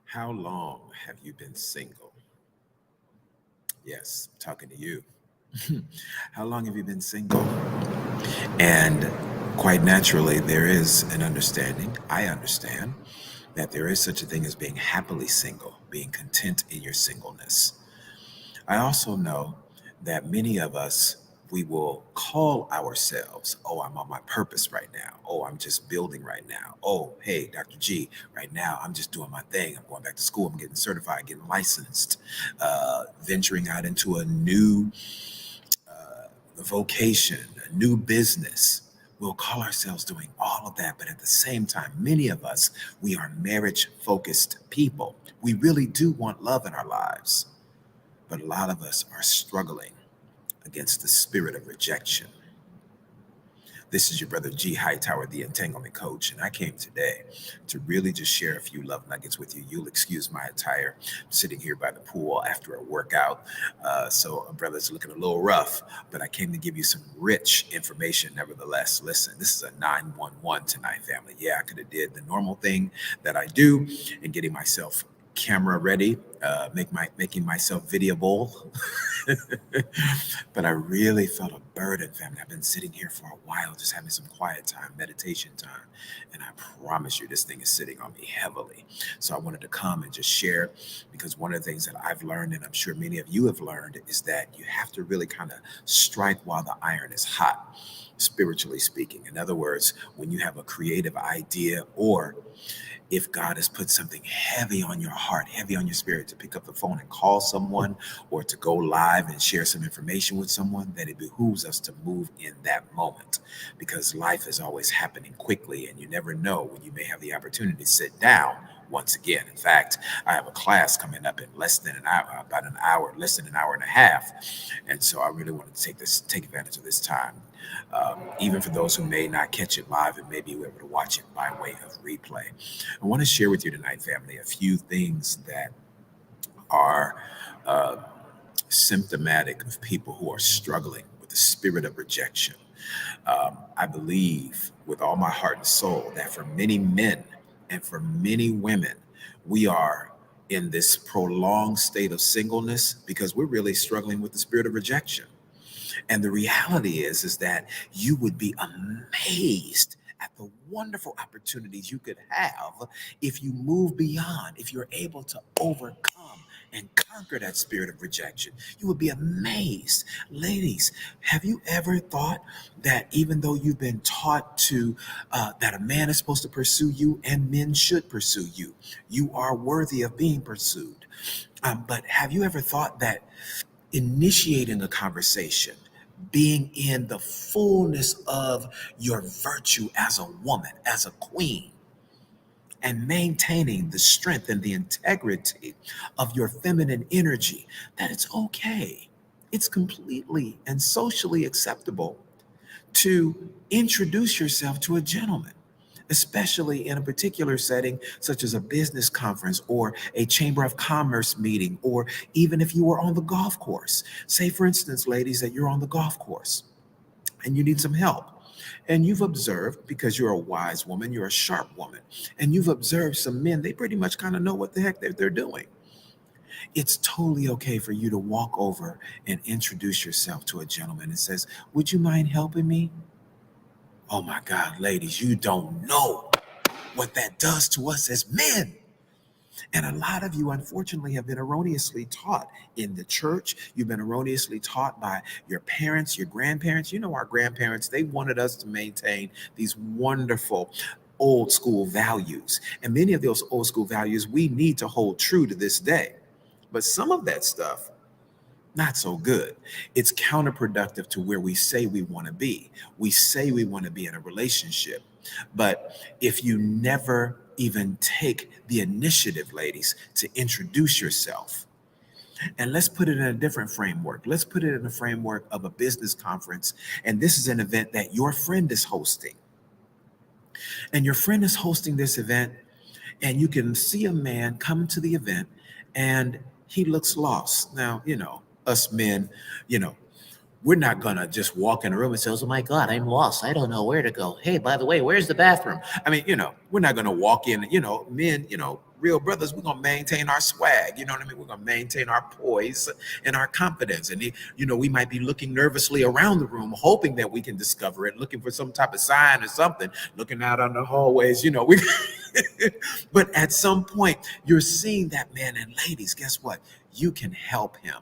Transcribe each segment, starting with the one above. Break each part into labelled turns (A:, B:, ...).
A: How long have you been single? Yes, I'm talking to you. How long have you been single? And quite naturally, there is an understanding. I understand that there is such a thing as being happily single, being content in your singleness. I also know that many of us, we will call ourselves, oh, I'm on my purpose right now. Oh, I'm just building right now. Oh, hey, Dr. G, right now, I'm just doing my thing. I'm going back to school. I'm getting certified, getting licensed, venturing out into a new vocation, a new business. We'll call ourselves doing all of that. But at the same time, many of us, we are marriage focused people. We really do want love in our lives. But a lot of us are struggling against the spirit of rejection. This is your brother G. Hightower, the Entanglement Coach, and I came today to really just share a few love nuggets with you. You'll excuse my attire. I'm sitting here by the pool after a workout, so brother's looking a little rough, but I came to give you some rich information nevertheless. Listen, this is a 911 tonight, family. Yeah, I could have did the normal thing that I do and getting myself camera ready, making myself videoable. But I really felt a burden, family. I've been sitting here for a while, just having some quiet time, meditation time. And I promise you, this thing is sitting on me heavily. So I wanted to come and just share, because one of the things that I've learned, and I'm sure many of you have learned, is that you have to really kind of strike while the iron is hot, spiritually speaking. In other words, when you have a creative idea, or if God has put something heavy on your heart, heavy on your spirit, to pick up the phone and call someone, or to go live and share some information with someone, that it behooves us to move in that moment, because life is always happening quickly and you never know when you may have the opportunity to sit down once again. In fact, I have a class coming up in less than an hour, about an hour, less than an hour and a half. And so I really want to take advantage of this time. Even for those who may not catch it live and may be able to watch it by way of replay. I want to share with you tonight, family, a few things that are uh, symptomatic of people who are struggling with the spirit of rejection. I believe with all my heart and soul that for many men and for many women, we are in this prolonged state of singleness because we're really struggling with the spirit of rejection. And the reality is that you would be amazed at the wonderful opportunities you could have if you move beyond, if you're able to overcome and conquer that spirit of rejection. You would be amazed. Ladies, have you ever thought that even though you've been taught that a man is supposed to pursue you and men should pursue you, you are worthy of being pursued. But have you ever thought that initiating a conversation, being in the fullness of your virtue as a woman, as a queen, and maintaining the strength and the integrity of your feminine energy, that it's okay, it's completely and socially acceptable to introduce yourself to a gentleman, especially in a particular setting, such as a business conference or a chamber of commerce meeting, or even if you were on the golf course. Say, for instance, ladies, that you're on the golf course and you need some help. And you've observed, because you're a wise woman, you're a sharp woman, and you've observed some men, they pretty much kind of know what the heck they're doing. It's totally okay for you to walk over and introduce yourself to a gentleman and says, would you mind helping me? Oh my God, ladies, you don't know what that does to us as men. And a lot of you, unfortunately, have been erroneously taught in the church. You've been erroneously taught by your parents, your grandparents. You know, our grandparents, they wanted us to maintain these wonderful old school values. And many of those old school values we need to hold true to this day. But some of that stuff, not so good. It's counterproductive to where we say we want to be. We say we want to be in a relationship. But if you never even take the initiative, ladies, to introduce yourself, and let's put it in a different framework. Let's put it in the framework of a business conference. And this is an event that your friend is hosting. And your friend is hosting this event, and you can see a man come to the event and he looks lost. Now, us men, you know, We're not gonna just walk in a room and say, "Oh my God, I'm lost. I don't know where to go. Hey, by the way, where's the bathroom?" I mean, we're not gonna walk in. Men, real brothers. We're gonna maintain our swag. You know what I mean? We're gonna maintain our poise and our confidence. And we might be looking nervously around the room, hoping that we can discover it, looking for some type of sign or something, looking out on the hallways. We. But at some point, you're seeing that man, and ladies, guess what? You can help him.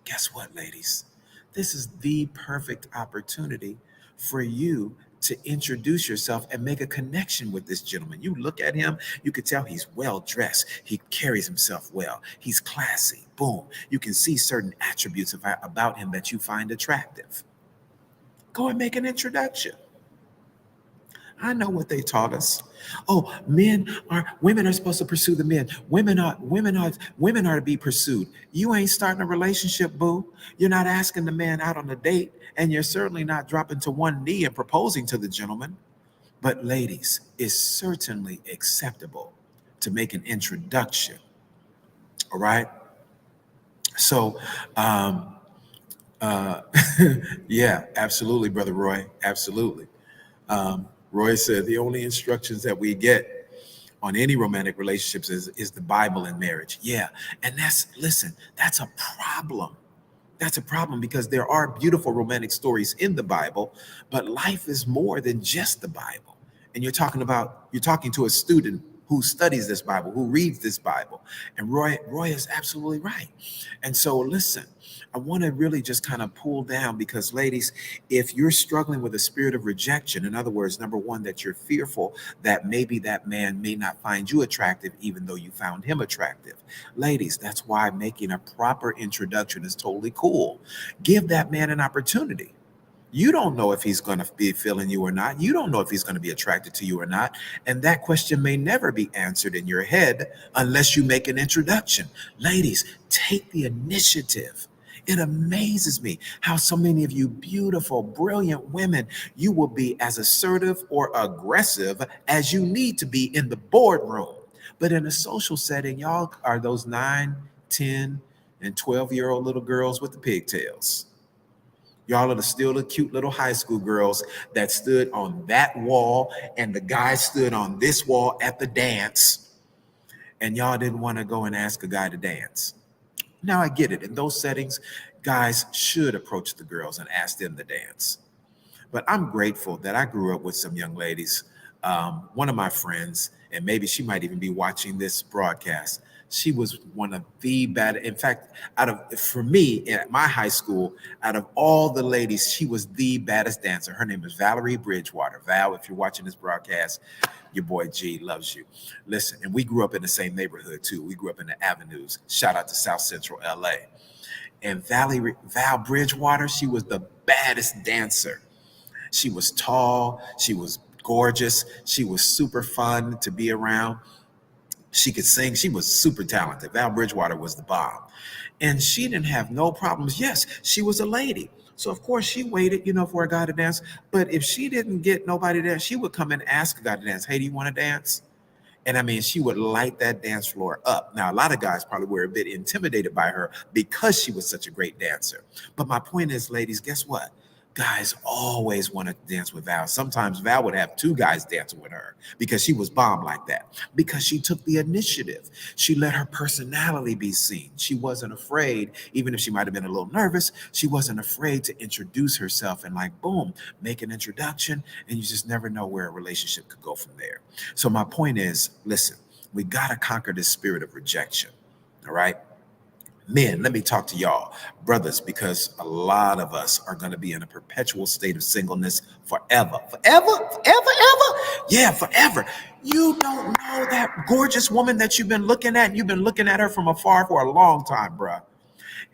A: Guess what, ladies? This is the perfect opportunity for you to introduce yourself and make a connection with this gentleman. You look at him, you could tell he's well dressed. He carries himself well. He's classy. Boom. You can see certain attributes about him that you find attractive. Go and make an introduction. I know what they taught us. Oh, women are supposed to pursue the men. Women are to be pursued. You ain't starting a relationship, boo. You're not asking the man out on a date, and you're certainly not dropping to one knee and proposing to the gentleman. But ladies, it's certainly acceptable to make an introduction. All right. So, uh, yeah, absolutely, brother Roy. Absolutely. Roy said the only instructions that we get on any romantic relationships is the Bible in marriage. Yeah. And that's a problem. That's a problem because there are beautiful romantic stories in the Bible, but life is more than just the Bible. And you're talking to a student who studies this Bible, who reads this Bible. And Roy is absolutely right. And so listen, I want to really just kind of pull down because ladies, if you're struggling with a spirit of rejection, in other words, number one, that you're fearful that maybe that man may not find you attractive, even though you found him attractive. Ladies, that's why making a proper introduction is totally cool. Give that man an opportunity. You don't know if he's going to be feeling you or not. You don't know if he's going to be attracted to you or not. And that question may never be answered in your head unless you make an introduction. Ladies, take the initiative. It amazes me how so many of you beautiful, brilliant women, you will be as assertive or aggressive as you need to be in the boardroom. But in a social setting, y'all are those 9, 10, and 12-year-old little girls with the pigtails. Y'all are still the cute little high school girls that stood on that wall and the guy stood on this wall at the dance, and y'all didn't want to go and ask a guy to dance. Now I get it. In those settings, guys should approach the girls and ask them to dance. But I'm grateful that I grew up with some young ladies. One of my friends, and maybe she might even be watching this broadcast, she was one of the bad. In fact, for me at my high school, out of all the ladies, she was the baddest dancer. Her name is Valerie Bridgewater. Val, if you're watching this broadcast, your boy G loves you. Listen, and we grew up in the same neighborhood too. We grew up in the Avenues. Shout out to South Central LA. And Val Bridgewater, she was the baddest dancer. She was tall, she was gorgeous, she was super fun to be around. She could sing, she was super talented. Val Bridgewater was the bomb. And she didn't have no problems. Yes, she was a lady. So of course she waited, for a guy to dance. But if she didn't get nobody there, she would come and ask a guy to dance. Hey, do you want to dance? And I mean, she would light that dance floor up. Now, a lot of guys probably were a bit intimidated by her because she was such a great dancer. But my point is, ladies, guess what? Guys always want to dance with Val. Sometimes Val would have two guys dancing with her because she was bomb like that, because she took the initiative. She let her personality be seen. She wasn't afraid, even if she might have been a little nervous, she wasn't afraid to introduce herself and like, boom, make an introduction. And you just never know where a relationship could go from there. So my point is, listen, we got to conquer this spirit of rejection. All right. Men, let me talk to y'all, brothers, because a lot of us are going to be in a perpetual state of singleness forever. Forever? Forever? Ever? Yeah, forever. You don't know that gorgeous woman that you've been looking at. You've been looking at her from afar for a long time, bruh.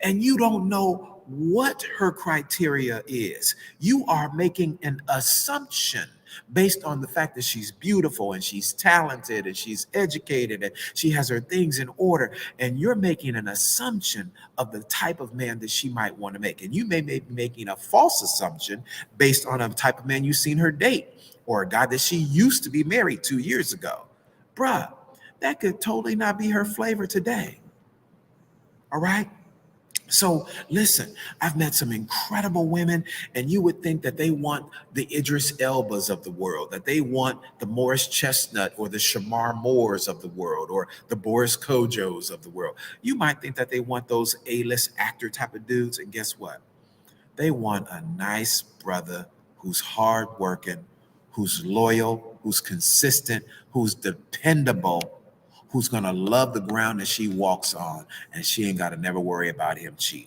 A: And you don't know what her criteria is. You are making an assumption based on the fact that she's beautiful and she's talented and she's educated and she has her things in order. And you're making an assumption of the type of man that she might want to make. And you may be making a false assumption based on a type of man you've seen her date or a guy that she used to be married 2 years ago. Bruh, that could totally not be her flavor today. All right? So listen, I've met some incredible women, and you would think that they want the Idris Elbas of the world, that they want the Morris Chestnut or the Shamar Moores of the world, or the Boris Kojos of the world. You might think that they want those A-list actor type of dudes, and guess what? They want a nice brother who's hardworking, who's loyal, who's consistent, who's dependable, who's gonna love the ground that she walks on, and she ain't gotta never worry about him cheating.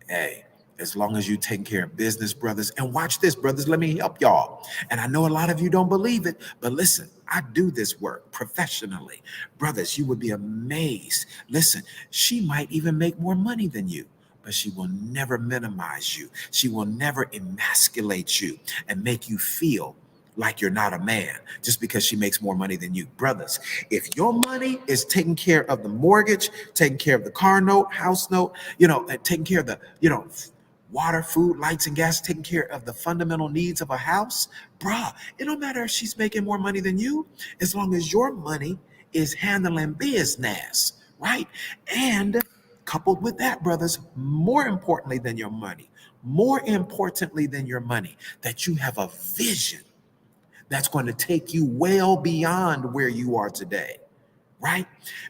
A: Hey, as long as you taking care of business, brothers, and watch this, brothers, let me help y'all. And I know a lot of you don't believe it, but listen, I do this work professionally. Brothers, you would be amazed. Listen, she might even make more money than you, but she will never minimize you. She will never emasculate you and make you feel like you're not a man just because she makes more money than you. Brothers, if your money is taking care of the mortgage, taking care of the car note, house note, and taking care of the, water, food, lights, and gas, taking care of the fundamental needs of a house, bruh, it don't matter if she's making more money than you, as long as your money is handling business, right? And coupled with that, brothers, more importantly than your money, that you have a vision that's going to take you well beyond where you are today, right?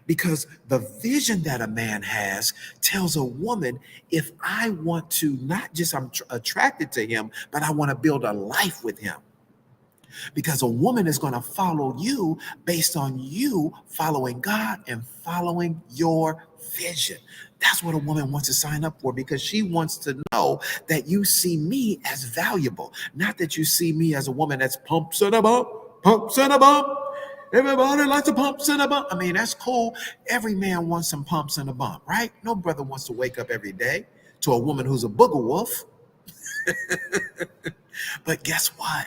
A: Because the vision that a man has tells a woman, if I want to, not just I'm attracted to him, but I want to build a life with him. Because a woman is going to follow you based on you following God and following your vision. That's what a woman wants to sign up for, because she wants to know that you see me as valuable, not that you see me as a woman that's pumps and a bump, pumps and a bump. Everybody likes a pumps and a bump. I mean, that's cool. Every man wants some pumps and a bump, right? No brother wants to wake up every day to a woman who's a booger wolf. But guess what?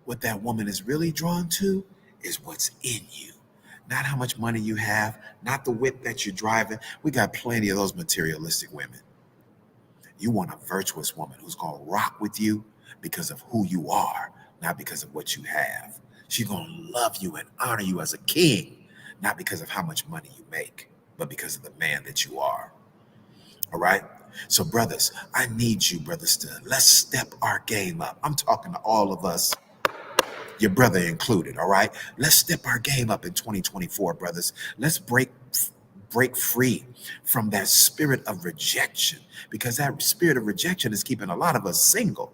A: What that woman is really drawn to is what's in you. Not how much money you have, not the whip that you're driving. We got plenty of those materialistic women. You want a virtuous woman who's going to rock with you because of who you are, not because of what you have. She's going to love you and honor you as a king, not because of how much money you make, but because of the man that you are. All right? So, brothers, I need you, brothers, to let's step our game up. I'm talking to all of us, your brother included. All right, let's step our game up in 2024, brothers. Let's break free from that spirit of rejection, because that spirit of rejection is keeping a lot of us single.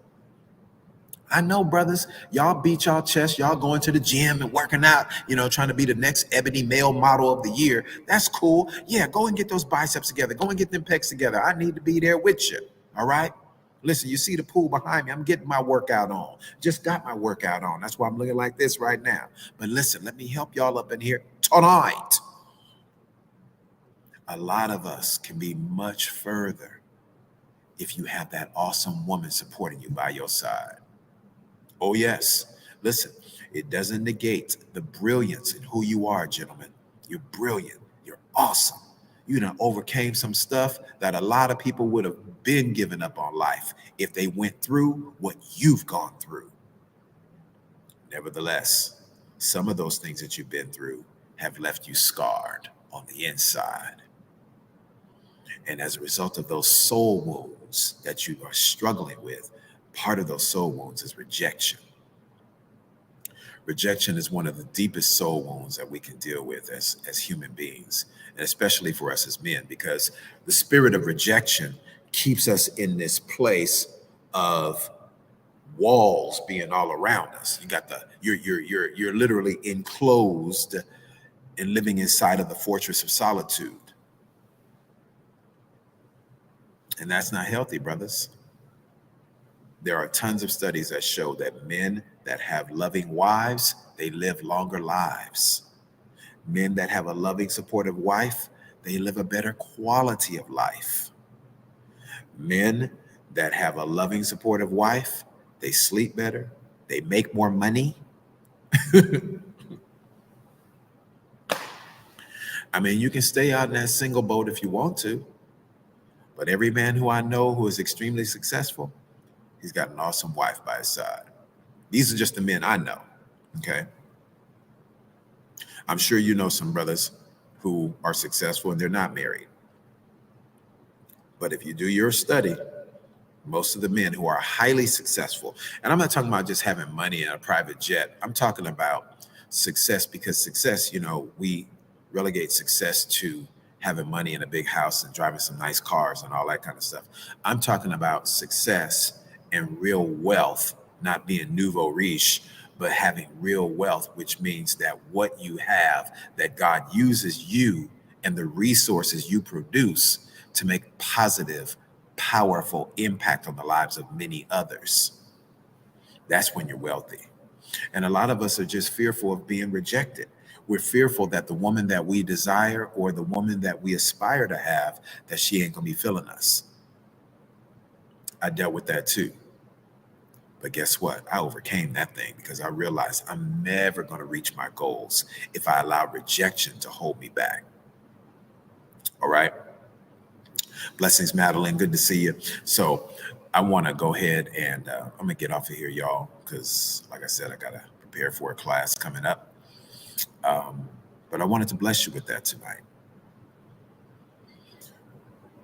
A: I know, brothers, y'all beat y'all chest, y'all going to the gym and working out, trying to be the next ebony male model of the year. That's cool. Yeah, go and get those biceps together. Go and get them pecs together. I need to be there with you. All right. Listen, you see the pool behind me. I'm getting my workout on. Just got my workout on. That's why I'm looking like this right now. But listen, let me help y'all up in here tonight. A lot of us can be much further if you have that awesome woman supporting you by your side. Oh, yes. Listen, it doesn't negate the brilliance in who you are, gentlemen. You're brilliant. You're awesome. You done overcame some stuff that a lot of people would have been giving up on life if they went through what you've gone through. Nevertheless, some of those things that you've been through have left you scarred on the inside. And as a result of those soul wounds that you are struggling with, part of those soul wounds is rejection. Rejection is one of the deepest soul wounds that we can deal with as human beings, and especially for us as men, because the spirit of rejection keeps us in this place of walls being all around us. You got you're literally enclosed and living inside of the fortress of solitude. And that's not healthy, brothers. There are tons of studies that show that men that have loving wives, they live longer lives. Men that have a loving, supportive wife, they live a better quality of life. Men that have a loving, supportive wife, they sleep better, they make more money. I mean, you can stay out in that single boat if you want to, but every man who I know who is extremely successful, he's got an awesome wife by his side. These are just the men I know, okay? I'm sure you know some brothers who are successful and they're not married. But if you do your study, most of the men who are highly successful, and I'm not talking about just having money in a private jet. I'm talking about success, because success, we relegate success to having money in a big house and driving some nice cars and all that kind of stuff. I'm talking about success and real wealth, not being nouveau riche, but having real wealth, which means that what you have, that God uses you and the resources you produce to make positive, powerful impact on the lives of many others. That's when you're wealthy. And a lot of us are just fearful of being rejected. We're fearful that the woman that we desire or the woman that we aspire to have, that she ain't gonna be feeling us. I dealt with that too. But guess what? I overcame that thing because I realized I'm never gonna reach my goals if I allow rejection to hold me back. All right. Blessings, Madeline. Good to see you. So I want to go ahead and I'm going to get off of here, y'all, because like I said, I got to prepare for a class coming up. But I wanted to bless you with that tonight.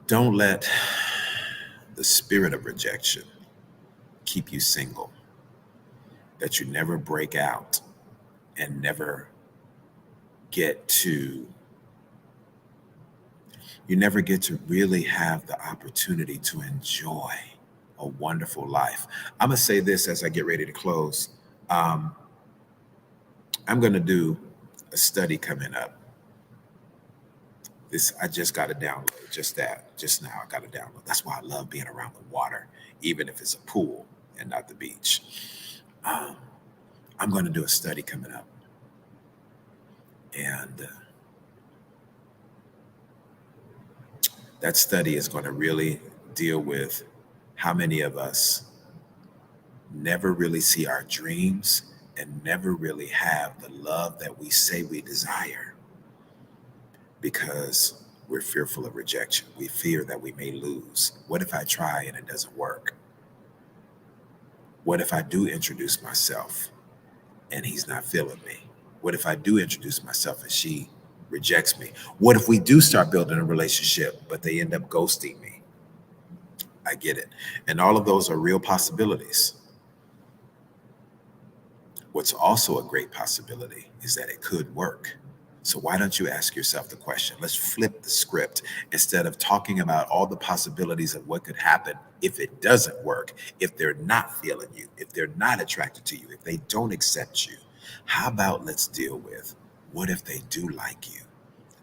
A: Don't let the spirit of rejection keep you single, that you never break out and never get to really have the opportunity to enjoy a wonderful life. I'm going to say this as I get ready to close. I'm going to do a study coming up. I just got to download just now. I got to download. That's why I love being around the water, even if it's a pool and not the beach. I'm going to do a study coming up. And that study is going to really deal with how many of us never really see our dreams and never really have the love that we say we desire because we're fearful of rejection. We fear that we may lose. What if I try and it doesn't work? What if I do introduce myself and he's not feeling me? What if I do introduce myself and she rejects me? What if we do start building a relationship, but they end up ghosting me? I get it. And all of those are real possibilities. What's also a great possibility is that it could work. So why don't you ask yourself the question? Let's flip the script. Instead of talking about all the possibilities of what could happen if it doesn't work, if they're not feeling you, if they're not attracted to you, if they don't accept you, how about let's deal with what if they do like you?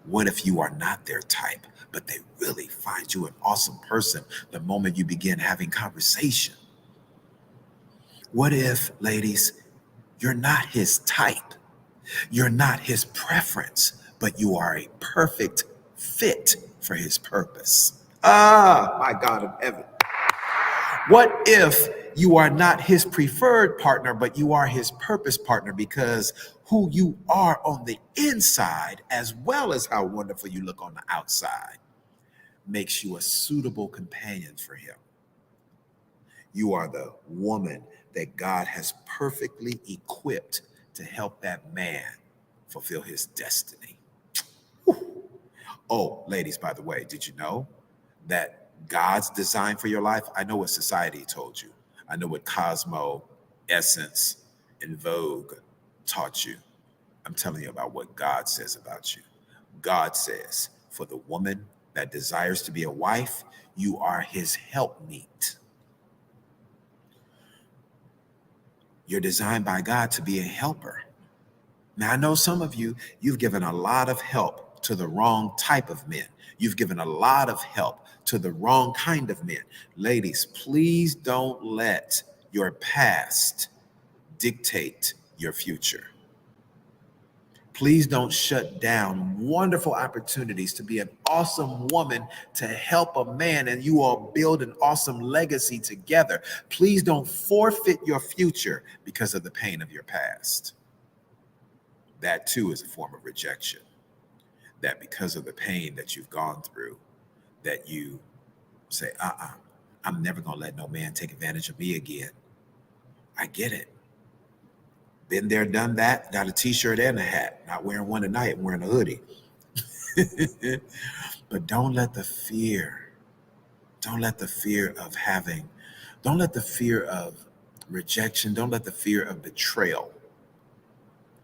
A: What if you are not their type, but they really find you an awesome person the moment you begin having conversation? What if, ladies, you're not his type? You're not his preference, but you are a perfect fit for his purpose. Ah, my God of heaven. What if you are not his preferred partner, but you are his purpose partner because who you are on the inside, as well as how wonderful you look on the outside, makes you a suitable companion for him? You are the woman that God has perfectly equipped to help that man fulfill his destiny. Whew. Oh, ladies, by the way, did you know that God's design for your life? I know what society told you. I know what Cosmo, Essence, and Vogue taught you. I'm telling you about what God says about you. God says, for the woman that desires to be a wife, you are his helpmeet. You're designed by God to be a helper. Now, I know some of you, you've given a lot of help to the wrong type of men. You've given a lot of help to the wrong kind of men. Ladies, please don't let your past dictate your future. Please don't shut down wonderful opportunities to be an awesome woman to help a man and you all build an awesome legacy together. Please don't forfeit your future because of the pain of your past. That too is a form of rejection. That because of the pain that you've gone through, that you say, I'm never going to let no man take advantage of me again. I get it. Been there, done that, got a t-shirt and a hat, not wearing one tonight, I'm wearing a hoodie. But don't let the fear Don't let the fear of having, don't let the fear of rejection, don't let the fear of betrayal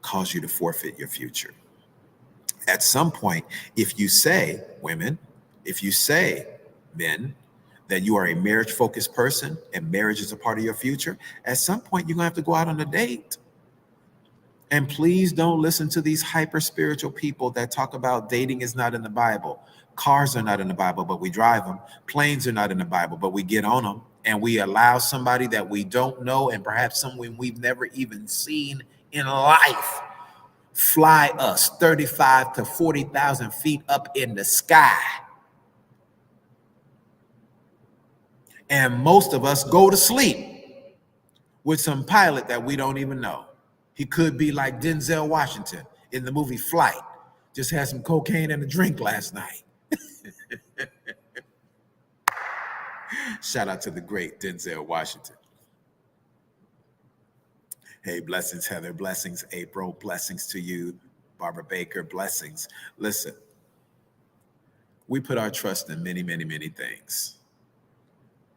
A: cause you to forfeit your future. At some point, if you say, women, if you say, men, that you are a marriage focused person and marriage is a part of your future, at some point you're going to have to go out on a date. And please don't listen to these hyper spiritual people that talk about dating is not in the Bible. Cars are not in the Bible, but we drive them. Planes are not in the Bible, but we get on them. And we allow somebody that we don't know and perhaps someone we've never even seen in life fly us 35 to 40,000 feet up in the sky. And most of us go to sleep with some pilot that we don't even know. He could be like Denzel Washington in the movie Flight. Just had some cocaine and a drink last night. Shout out to the great Denzel Washington. Hey, blessings, Heather. Blessings, April. Blessings to you, Barbara Baker. Blessings. Listen, we put our trust in many, many, many things.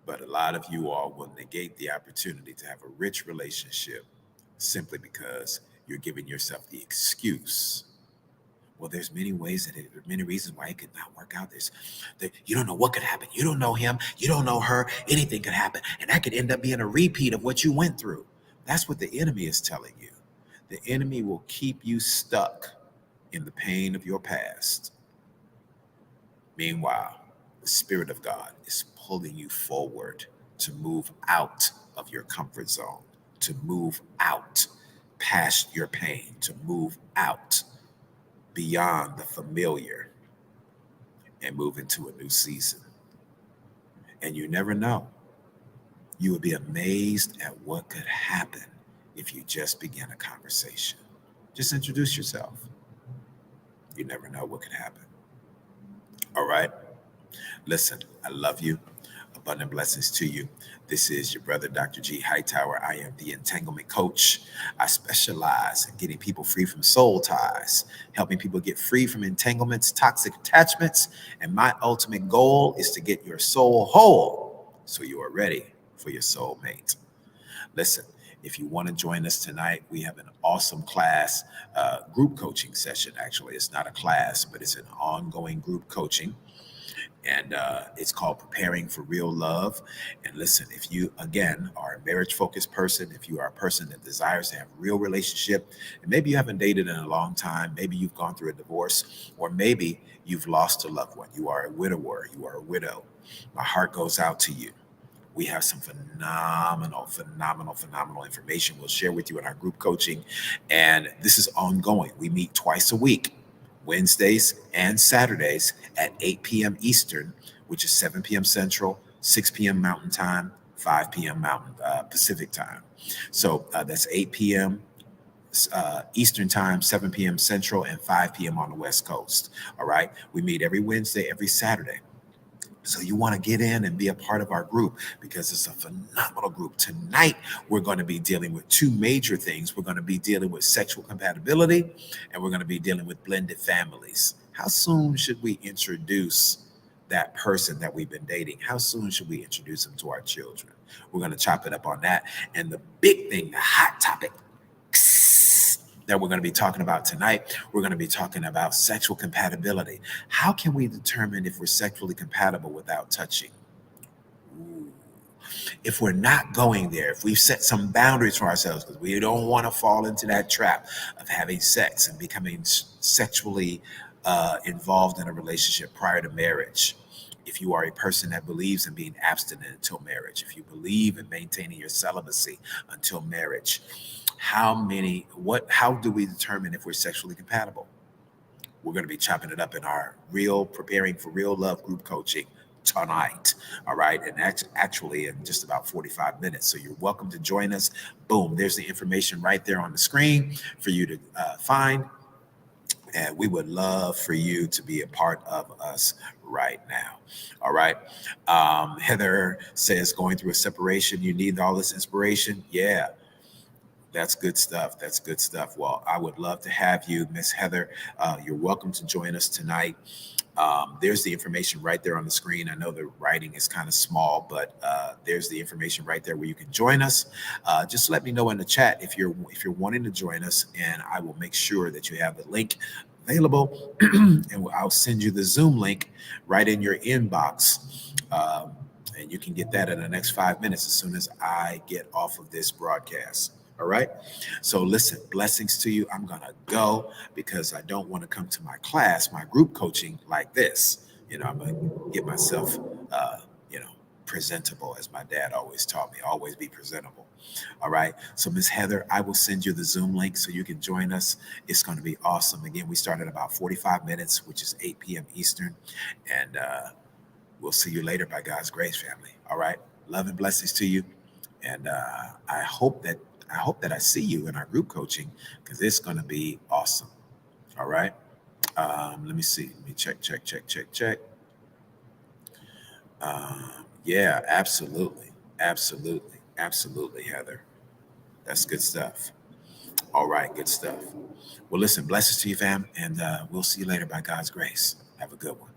A: But a lot of you all will negate the opportunity to have a rich relationship simply because you're giving yourself the excuse. Well, there's many ways that many reasons why it could not work out. You don't know what could happen. You don't know him. You don't know her. Anything could happen. And that could end up being a repeat of what you went through. That's what the enemy is telling you. The enemy will keep you stuck in the pain of your past. Meanwhile, the Spirit of God is pulling you forward to move out of your comfort zone, to move out past your pain, to move out beyond the familiar and move into a new season. And you never know. You would be amazed at what could happen if you just begin a conversation. Just introduce yourself. You never know what could happen. All right? Listen, I love you. Abundant blessings to you. This is your brother, Dr. G. Hightower. I am the Entanglement Coach. I specialize in getting people free from soul ties, helping people get free from entanglements, toxic attachments, and my ultimate goal is to get your soul whole so you are ready for your soulmate. Listen, if you want to join us tonight, we have an awesome class, group coaching session. Actually, it's not a class, but it's an ongoing group coaching. And it's called Preparing for Real Love. And listen, if you, again, are a marriage-focused person, if you are a person that desires to have a real relationship, and maybe you haven't dated in a long time, maybe you've gone through a divorce, or maybe you've lost a loved one, you are a widower, you are a widow, my heart goes out to you. We have some phenomenal information we'll share with you in our group coaching. And this is ongoing. We meet twice a week, Wednesdays and Saturdays at 8 p.m. Eastern, which is 7 p.m. Central, 6 p.m. Mountain Time, 5 p.m. Pacific Time. So that's 8 p.m. Eastern Time, 7 p.m. Central, and 5 p.m. on the West Coast. All right. We meet every Wednesday, every Saturday. So you want to get in and be a part of our group because it's a phenomenal group. Tonight, we're going to be dealing with two major things. We're going to be dealing with sexual compatibility, and we're going to be dealing with blended families. How soon should we introduce that person that we've been dating? How soon should we introduce them to our children? We're going to chop it up on that. And the big thing, the hot topic that we're going to be talking about tonight, we're going to be talking about sexual compatibility. How can we determine if we're sexually compatible without touching? Ooh. If we're not going there, if we've set some boundaries for ourselves, because we don't want to fall into that trap of having sex and becoming sexually involved in a relationship prior to marriage. If you are a person that believes in being abstinent until marriage, if you believe in maintaining your celibacy until marriage, how do we determine if we're sexually compatible? We're going to be chopping it up in our Preparing for Real Love group coaching tonight. All right. And that's actually in just about 45 minutes. So you're welcome to join us. Boom. There's the information right there on the screen for you to find. And we would love for you to be a part of us right now. All right. Heather says, going through a separation, you need all this inspiration. Yeah. That's good stuff. That's good stuff. Well, I would love to have you, Miss Heather. You're welcome to join us tonight. There's the information right there on the screen. I know the writing is kind of small, but there's the information right there where you can join us. Just let me know in the chat if you're wanting to join us, and I will make sure that you have the link available, and I'll send you the Zoom link right in your inbox. And you can get that in the next 5 minutes as soon as I get off of this broadcast. All right. So listen, blessings to you. I'm going to go because I don't want to come to my class, my group coaching like this. I'm going to get myself, uh, you know, presentable, as my dad always taught me, always be presentable. All right. So Miss Heather, I will send you the Zoom link so you can join us. It's going to be awesome. Again, we start at about 45 minutes, which is 8 p.m. Eastern. And we'll see you later by God's grace, family. All right. Love and blessings to you. And I hope that I see you in our group coaching because it's going to be awesome. All right. Let me see. Let me check. Yeah, absolutely, Heather. That's good stuff. All right, good stuff. Well, listen, blessings to you, fam, and we'll see you later by God's grace. Have a good one.